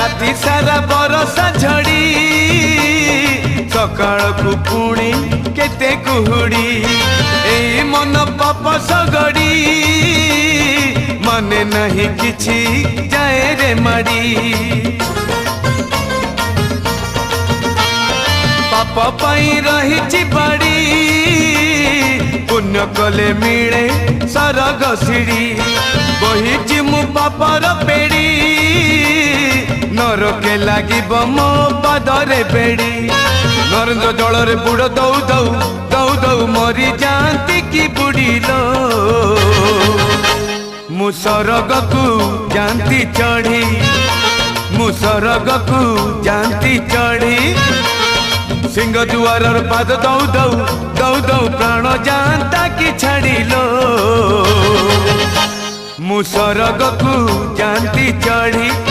राति सारा बरसा झड़ी सकाळ को पुणी केते कुहुड़ी ए मन पाप सगड़ी मने नहीं किछि जाए रे माड़ी पाप पाई रही बाड़ी पुण्य कले मिले सरग सीढ़ी बही मु पापर पेड़ी नरके लगे मो पादरे बेड़ी नरेन्द्र जल बुड़ दौ दौ दौ दौ मरी जाती कि बुड़ीलो मु सरग को जानती चढ़ी मु सरग को जानती चढ़ी सिंह दुआर पाद दौ दौ दौ दौ प्राण जानता कि छाड़िलो मु सरग को जानती चढ़ी